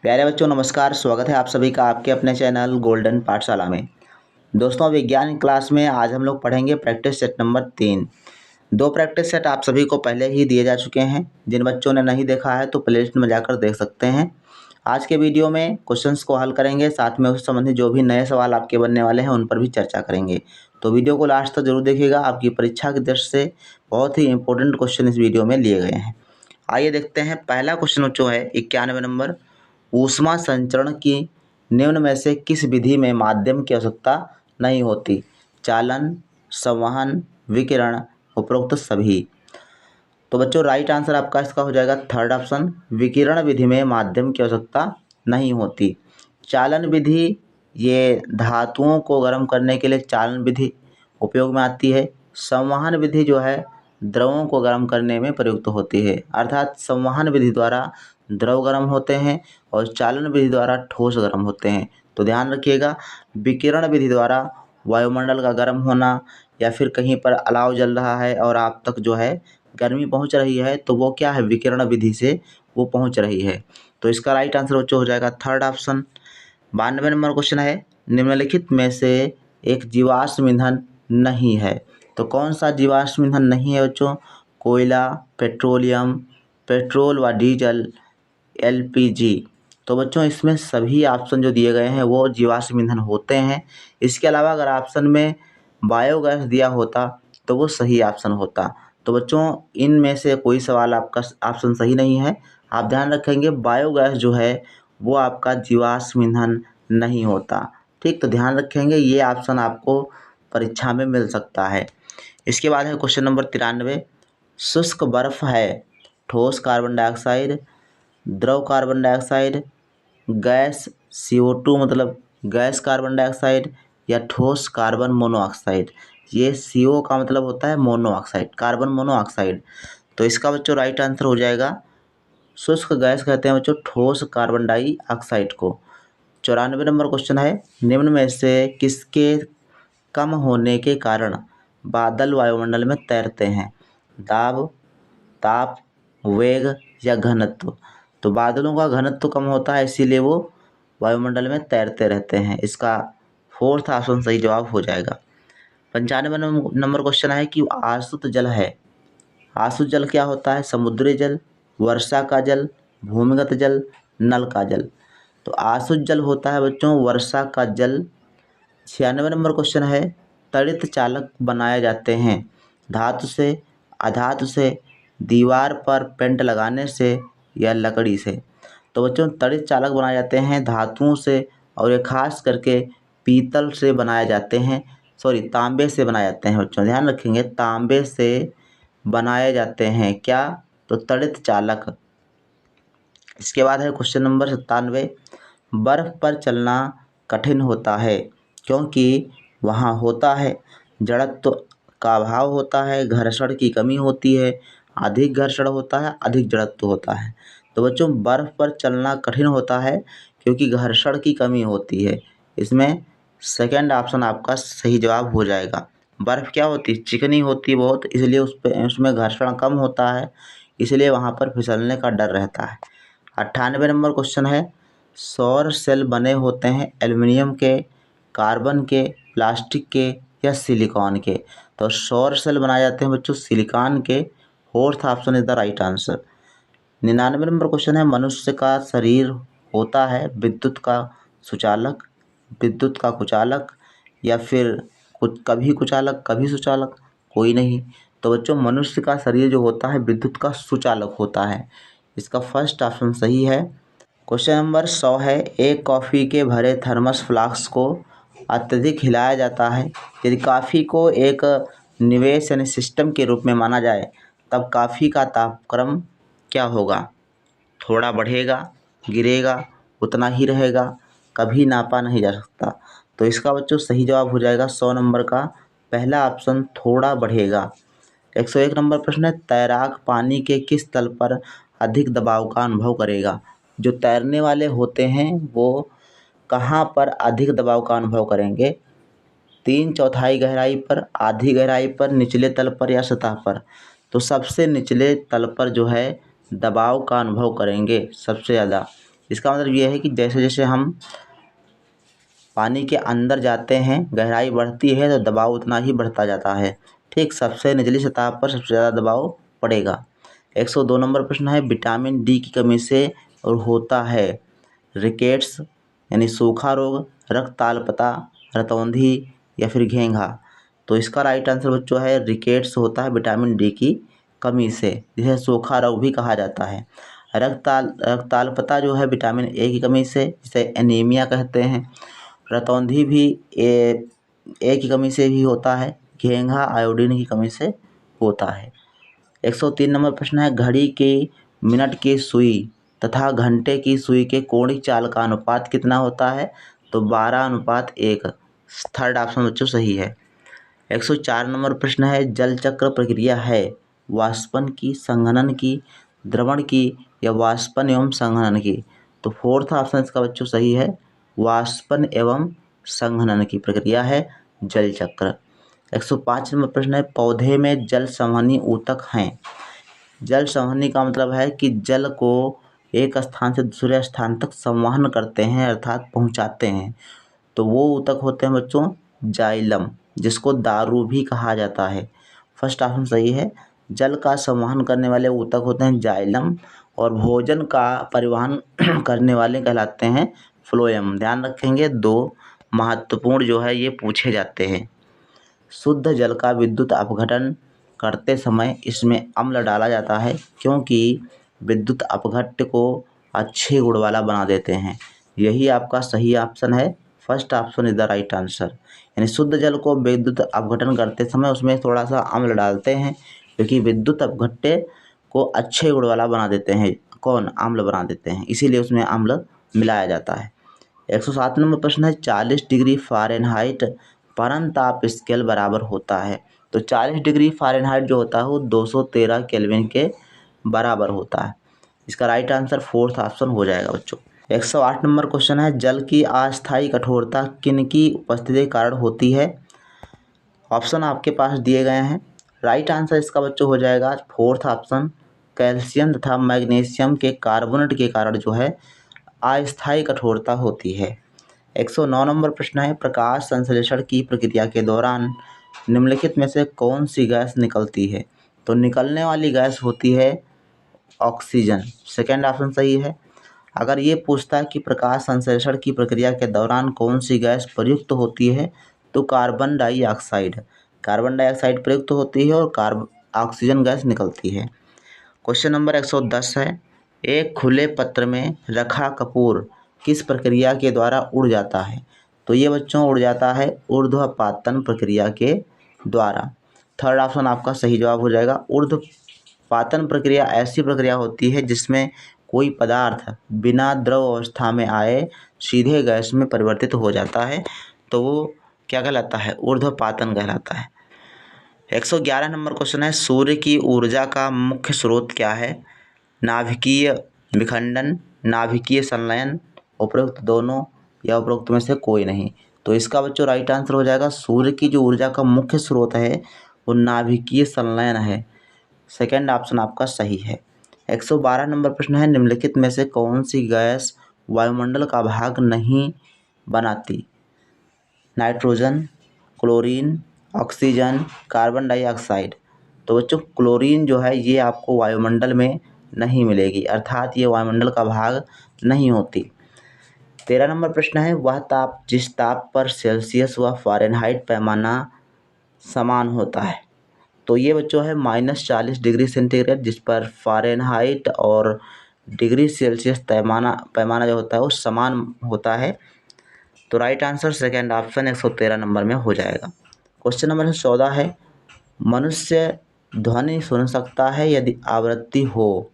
प्यारे बच्चों नमस्कार। स्वागत है आप सभी का आपके अपने चैनल गोल्डन पाठशाला में। दोस्तों विज्ञान क्लास में आज हम लोग पढ़ेंगे practice set number 3। 2 practice set आप सभी को पहले ही दिए जा चुके हैं। जिन बच्चों ने नहीं देखा है तो प्लेलिस्ट में जाकर देख सकते हैं। आज के वीडियो में क्वेश्चंस को हल करेंगे, साथ में उससे संबंधित जो भी नए सवाल आपके बनने वाले हैं उन पर भी चर्चा करेंगे। तो वीडियो को लास्ट तक जरूर देखिएगा। आपकी परीक्षा की दृष्टि से बहुत ही इंपॉर्टेंट क्वेश्चन इस वीडियो में लिए गए हैं। आइए देखते हैं। पहला क्वेश्चन जो है 91 नंबर, ऊष्मा संचरण की निम्न में से किस विधि में माध्यम की आवश्यकता नहीं होती? चालन, संवहन, विकिरण, उपरोक्त सभी। तो बच्चों राइट आंसर आपका इसका हो जाएगा थर्ड ऑप्शन, विकिरण विधि में माध्यम की आवश्यकता नहीं होती। चालन विधि ये धातुओं को गर्म करने के लिए चालन विधि उपयोग में आती है। संवहन विधि जो है द्रवों को गर्म करने में प्रयुक्त होती है, अर्थात संवहन विधि द्वारा द्रव गर्म होते हैं और चालन विधि द्वारा ठोस गर्म होते हैं। तो ध्यान रखिएगा, विकिरण विधि द्वारा वायुमंडल का गर्म होना या फिर कहीं पर अलाव जल रहा है और आप तक जो है गर्मी पहुंच रही है तो वो क्या है, विकिरण विधि से वो पहुंच रही है। तो इसका राइट आंसर बच्चों हो जाएगा थर्ड ऑप्शन। 92 नंबर क्वेश्चन है, निम्नलिखित में से एक जीवाश्म ईंधन नहीं है। तो कौन सा जीवाश्म ईंधन नहीं है बच्चों? कोयला, पेट्रोलियम, पेट्रोल व डीजल, एलपीजी। तो बच्चों इसमें सभी ऑप्शन जो दिए गए हैं वो जीवाश्म ईंधन होते हैं। इसके अलावा अगर ऑप्शन में बायोगैस दिया होता तो वो सही ऑप्शन होता। तो बच्चों इनमें से कोई सवाल आपका ऑप्शन सही नहीं है। आप ध्यान रखेंगे बायोगैस जो है वो आपका जीवाश्म ईंधन नहीं होता। ठीक, तो ध्यान रखेंगे ये ऑप्शन आपको परीक्षा में मिल सकता है। इसके बाद है क्वेश्चन नंबर 93, शुष्क बर्फ है ठोस कार्बन डाइऑक्साइड, द्रव कार्बन डाइऑक्साइड, गैस CO2 मतलब गैस कार्बन डाइऑक्साइड, या ठोस कार्बन मोनोऑक्साइड। ये CO का मतलब होता है मोनोऑक्साइड, कार्बन मोनोऑक्साइड। तो इसका बच्चों राइट आंसर हो जाएगा शुष्क गैस कहते हैं बच्चों ठोस कार्बन डाइऑक्साइड को। 94 नंबर क्वेश्चन है, निम्न में से किसके कम होने के कारण बादल वायुमंडल में तैरते हैं? दाब, ताप, वेग या घनत्व। तो बादलों का घनत्व कम होता है इसीलिए वो वायुमंडल में तैरते रहते हैं। इसका फोर्थ ऑप्शन सही जवाब हो जाएगा। 95 नंबर क्वेश्चन है कि आसुत जल है। आसुत जल क्या होता है? समुद्री जल, वर्षा का जल, भूमिगत जल, नल का जल। तो आसुत जल होता है बच्चों वर्षा का जल। 96 नंबर क्वेश्चन है, तड़ित चालक बनाए जाते हैं धातु से, अधातु से, दीवार पर पेंट लगाने से या लकड़ी से। तो बच्चों तड़ित चालक बनाए जाते हैं धातुओं से और ये खास करके पीतल से बनाए जाते हैं, तांबे से बनाए जाते हैं बच्चों। ध्यान रखेंगे तांबे से बनाए जाते हैं क्या? तो तड़ित चालक। इसके बाद है क्वेश्चन नंबर 97, बर्फ पर चलना कठिन होता है क्योंकि वहाँ होता है जड़त्व का अभाव होता है, घर्षण की कमी होती है, अधिक घर्षण होता है, अधिक जड़त्व होता है। तो बच्चों बर्फ पर चलना कठिन होता है क्योंकि घर्षण की कमी होती है। इसमें सेकंड ऑप्शन आपका सही जवाब हो जाएगा। बर्फ़ क्या होती है? चिकनी होती है बहुत, इसलिए उसमें घर्षण कम होता है, इसलिए वहाँ पर फिसलने का डर रहता है। 98 नंबर क्वेश्चन है, सौर सेल बने होते हैं एल्युमिनियम के, कार्बन के, प्लास्टिक के या सिलिकॉन के। तो सौर सेल बनाए जाते हैं बच्चों सिलिकॉन के। Fourth option is the right answer. 99 number question है, मनुष्य का शरीर होता है विद्युत का सुचालक, विद्युत का कुचालक या फिर कुछ कभी कुचालक कभी सुचालक? कोई नहीं। तो बच्चों मनुष्य का शरीर जो होता है विद्युत का सुचालक होता है। इसका फर्स्ट ऑप्शन सही है। क्वेश्चन नंबर 100 है, एक कॉफ़ी के भरे थर्मस फ्लास्क को अत्यधिक हिलाया जाता है। यदि कॉफ़ी को एक निवेश यानी सिस्टम के रूप में माना जाए तब कॉफ़ी का तापक्रम क्या होगा? थोड़ा बढ़ेगा, गिरेगा, उतना ही रहेगा, कभी नापा नहीं जा सकता। तो इसका बच्चों सही जवाब हो जाएगा 100 नंबर का पहला ऑप्शन, थोड़ा बढ़ेगा। 101 नंबर प्रश्न है, तैराक पानी के किस तल पर अधिक दबाव का अनुभव करेगा? जो तैरने वाले होते हैं वो कहाँ पर अधिक दबाव का अनुभव करेंगे? 3/4 गहराई पर, आधी गहराई पर, निचले तल पर या सतह पर? तो सबसे निचले तल पर जो है दबाव का अनुभव करेंगे सबसे ज़्यादा, इसका मतलब ये है कि जैसे जैसे हम पानी के अंदर जाते हैं, गहराई बढ़ती है तो दबाव उतना ही बढ़ता जाता है। ठीक, सबसे निचली सतह पर सबसे ज़्यादा दबाव पड़ेगा। 102 नंबर प्रश्न है, विटामिन डी की कमी से और होता है रिकेट्स यानी सूखा रोग, रक्तताल्पता, रतौंधी या फिर घेंघा। तो इसका राइट आंसर बच्चों है रिकेट्स होता है विटामिन डी की कमी से, जिसे सूखा रोग भी कहा जाता है। रक्तताल्पता जो है विटामिन ए की कमी से, जिसे एनीमिया कहते हैं। रतौंधी भी ए की कमी से भी होता है। घेंघा आयोडीन की कमी से होता है। 103 नंबर प्रश्न है, घड़ी की मिनट की सुई तथा घंटे की सुई के कोणिक चाल का अनुपात कितना होता है? तो 12:1। थर्ड ऑप्शन बच्चों सही है। 104 नंबर प्रश्न है, जल चक्र प्रक्रिया है वाष्पन की, संघनन की, द्रवण की या वाष्पन एवं संघनन की? तो फोर्थ ऑप्शन इसका बच्चों सही है, वाष्पन एवं संघनन की प्रक्रिया है जल चक्र। 105 नंबर प्रश्न है, पौधे में जल संवहनी ऊतक हैं। जल संवहनी का मतलब है कि जल को एक स्थान से दूसरे स्थान तक संवहन करते हैं, अर्थात पहुंचाते हैं। तो वो ऊतक होते हैं बच्चों जाइलम, जिसको दारू भी कहा जाता है। फर्स्ट ऑप्शन सही है। जल का संवहन करने वाले ऊतक होते हैं जाइलम और भोजन का परिवहन करने वाले कहलाते हैं फ्लोएम। ध्यान रखेंगे, दो महत्वपूर्ण जो है ये पूछे जाते हैं। शुद्ध जल का विद्युत अपघटन करते समय इसमें अम्ल डाला जाता है, क्योंकि विद्युत अपघट्य को अच्छे गुण वाला बना देते हैं। यही आपका सही ऑप्शन है। First option is the right answer. यानी शुद्ध जल को विद्युत अपघटन करते समय उसमें थोड़ा सा अम्ल डालते हैं, क्योंकि विद्युत अपघट्य को अच्छे गुण वाला बना देते हैं। कौन? अम्ल बना देते हैं, इसीलिए उसमें अम्ल मिलाया जाता है। 107 नंबर प्रश्न है, 40 डिग्री फ़ारेनहाइट परम ताप स्केल बराबर होता है। तो 40 डिग्री फ़ारेनहाइट जो होता है वो 213 केल्विन के बराबर होता है। इसका राइट आंसर फोर्थ ऑप्शन हो जाएगा बच्चों। 108 नंबर क्वेश्चन है, जल की अस्थायी कठोरता किनकी उपस्थिति के कारण होती है? ऑप्शन आपके पास दिए गए हैं। राइट आंसर इसका बच्चों हो जाएगा फोर्थ ऑप्शन, कैल्शियम तथा मैग्नीशियम के कार्बोनेट के कारण जो है अस्थायी कठोरता होती है। 109 नंबर प्रश्न है, प्रकाश संश्लेषण की प्रक्रिया के दौरान निम्नलिखित में से कौन सी गैस निकलती है? तो निकलने वाली गैस होती है ऑक्सीजन। सेकेंड ऑप्शन सही है। अगर ये पूछता है कि प्रकाश संश्लेषण की प्रक्रिया के दौरान कौन सी गैस प्रयुक्त होती है, तो कार्बन डाइऑक्साइड। कार्बन डाइऑक्साइड प्रयुक्त होती है और ऑक्सीजन गैस निकलती है। क्वेश्चन नंबर 110 है, एक खुले पत्र में रखा कपूर किस प्रक्रिया के द्वारा उड़ जाता है? तो ये बच्चों उड़ जाता है ऊर्ध्वपातन प्रक्रिया के द्वारा। थर्ड ऑप्शन आपका सही जवाब हो जाएगा। ऊर्ध्वपातन प्रक्रिया ऐसी प्रक्रिया होती है जिसमें कोई पदार्थ बिना द्रव अवस्था में आए सीधे गैस में परिवर्तित हो जाता है, तो वो क्या कहलाता है? ऊर्ध्वपातन कहलाता है। 111 नंबर क्वेश्चन है, सूर्य की ऊर्जा का मुख्य स्रोत क्या है? नाभिकीय विखंडन, नाभिकीय संलयन, उपरोक्त दोनों या उपरोक्त में से कोई नहीं? तो इसका बच्चों राइट आंसर हो जाएगा, सूर्य की जो ऊर्जा का मुख्य स्रोत है वो नाभिकीय संलयन है। सेकेंड ऑप्शन आपका सही है। 112 नंबर प्रश्न है, निम्नलिखित में से कौन सी गैस वायुमंडल का भाग नहीं बनाती? Nitrogen, chlorine, oxygen, carbon dioxide. तो बच्चों क्लोरीन जो है ये आपको वायुमंडल में नहीं मिलेगी, अर्थात ये वायुमंडल का भाग नहीं होती। 13 नंबर प्रश्न है, वह ताप जिस ताप पर सेल्सियस व फ़ारेनहाइट पैमाना समान होता है? तो ये बच्चों है -40 डिग्री सेंटीग्रेड, जिस पर फ़ारेनहाइट और डिग्री सेल्सियस पैमाना जो होता है वो समान होता है। तो right answer second option 113 number में हो जाएगा। क्वेश्चन नंबर 14 है, मनुष्य ध्वनि सुन सकता है यदि आवृत्ति हो,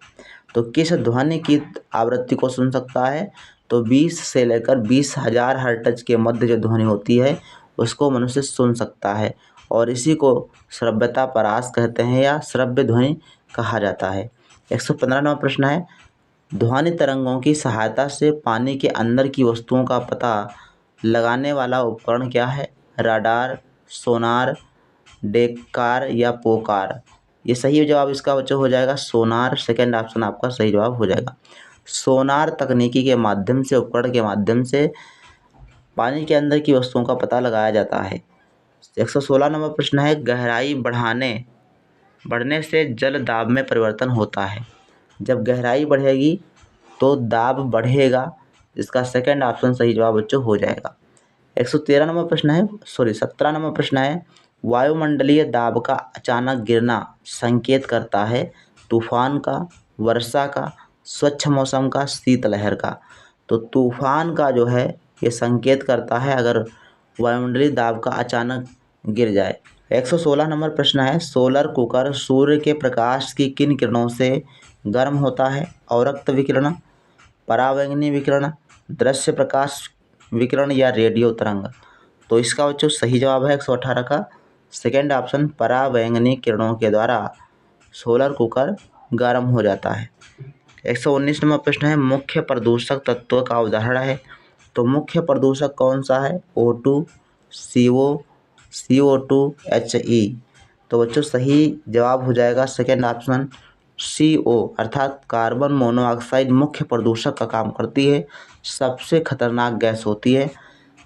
तो किस ध्वनि की आवृत्ति को सुन सकता है? तो 20 से लेकर 20,000 हर्ट्ज के मध्य जो ध्वनि होती है उसको मनुष्य सुन सकता है, और इसी को श्रव्यता परास कहते हैं या श्रव्य ध्वनि कहा जाता है। 115 नंबर प्रश्न है, ध्वनि तरंगों की सहायता से पानी के अंदर की वस्तुओं का पता लगाने वाला उपकरण क्या है? राडार, सोनार, डेकार या पोकार? ये सही जवाब इसका बच्चों हो जाएगा सोनार। सेकेंड ऑप्शन आपका सही जवाब हो जाएगा। सोनार तकनीकी के माध्यम से, उपकरण के माध्यम से पानी के अंदर की वस्तुओं का पता लगाया जाता है। 116 नंबर प्रश्न है, गहराई बढ़ने से जल दाब में परिवर्तन होता है। जब गहराई बढ़ेगी तो दाब बढ़ेगा। इसका सेकंड ऑप्शन सही जवाब बच्चों हो जाएगा। 113 नंबर प्रश्न है, 17 नंबर प्रश्न है, वायुमंडलीय दाब का अचानक गिरना संकेत करता है तूफान का, वर्षा का, स्वच्छ मौसम का, शीतलहर का। तो तूफान का जो है ये संकेत करता है अगर वायुमंडलीय दाब का अचानक गिर जाए। 116 नंबर प्रश्न है, सोलर कुकर सूर्य के प्रकाश की किन किरणों से गर्म होता है? अवरक्त विकिरण, परावैंगनी विकिरण, दृश्य प्रकाश विकिरण या रेडियो तरंग। तो इसका बच्चों सही जवाब है 118 का सेकेंड ऑप्शन, परावैंगनी किरणों के द्वारा सोलर कुकर गर्म हो जाता है। 119 नंबर प्रश्न है, मुख्य प्रदूषक तत्व का उदाहरण है। तो मुख्य प्रदूषक कौन सा है? O2, CO, CO2, HE। तो बच्चों सही जवाब हो जाएगा सेकेंड ऑप्शन CO अर्थात कार्बन मोनोऑक्साइड मुख्य प्रदूषक का काम करती है, सबसे खतरनाक गैस होती है।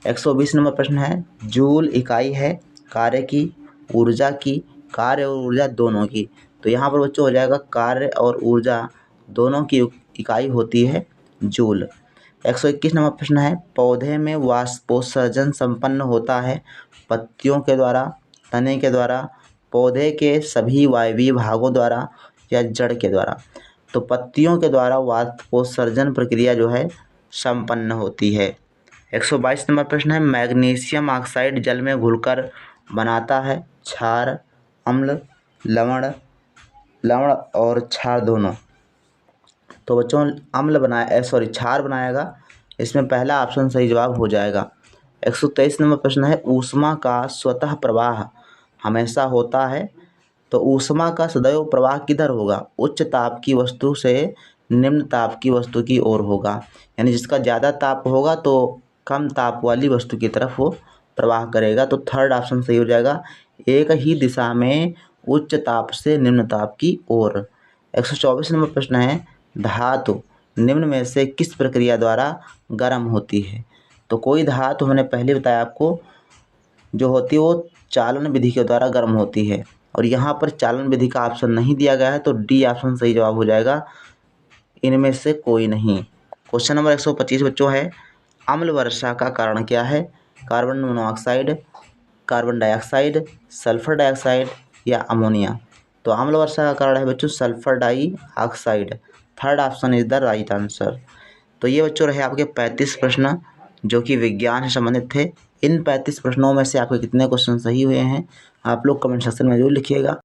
120 नंबर प्रश्न है, जूल इकाई है कार्य की, ऊर्जा की, कार्य और ऊर्जा दोनों की। तो यहाँ पर बच्चों हो जाएगा कार्य और ऊर्जा दोनों की इकाई होती है जूल। 121 नंबर प्रश्न है, पौधे में वाष्पोत्सर्जन संपन्न होता है पत्तियों के द्वारा, तने के द्वारा, पौधे के सभी वायवीय भागों द्वारा या जड़ के द्वारा। तो पत्तियों के द्वारा वाष्पोत्सर्जन प्रक्रिया जो है संपन्न होती है। 122 नंबर प्रश्न है, मैग्नीशियम ऑक्साइड जल में घुलकर बनाता है क्षार, अम्ल, लवण और क्षार दोनों। तो बच्चों क्षार बनाएगा, इसमें पहला ऑप्शन सही जवाब हो जाएगा। 123 नंबर प्रश्न है, ऊष्मा का स्वतः प्रवाह हमेशा होता है। तो ऊष्मा का सदैव प्रवाह किधर होगा? उच्च ताप की वस्तु से निम्न ताप की वस्तु की ओर होगा, यानी जिसका ज़्यादा ताप होगा तो कम ताप वाली वस्तु की तरफ वो प्रवाह करेगा। तो थर्ड ऑप्शन सही हो जाएगा, एक ही दिशा में उच्च ताप से निम्न ताप की ओर। 124 नंबर प्रश्न है, धातु निम्न में से किस प्रक्रिया द्वारा गर्म होती है? तो कोई धातु मैंने पहले बताया आपको जो होती है वो चालन विधि के द्वारा गर्म होती है, और यहाँ पर चालन विधि का ऑप्शन नहीं दिया गया है, तो डी ऑप्शन सही जवाब हो जाएगा, इनमें से कोई नहीं। क्वेश्चन नंबर 125 बच्चों है, अम्ल वर्षा का कारण क्या है? Carbon monoxide, carbon dioxide, sulphur dioxide या अमोनिया। तो अम्ल वर्षा का कारण है बच्चों sulphur dioxide. Third option is the right answer. तो ये बच्चों रहे आपके 35 प्रश्न जो कि विज्ञान से संबंधित थे। इन 35 प्रश्नों में से आपके कितने क्वेश्चन सही हुए हैं आप लोग कमेंट सेक्शन में जरूर लिखिएगा।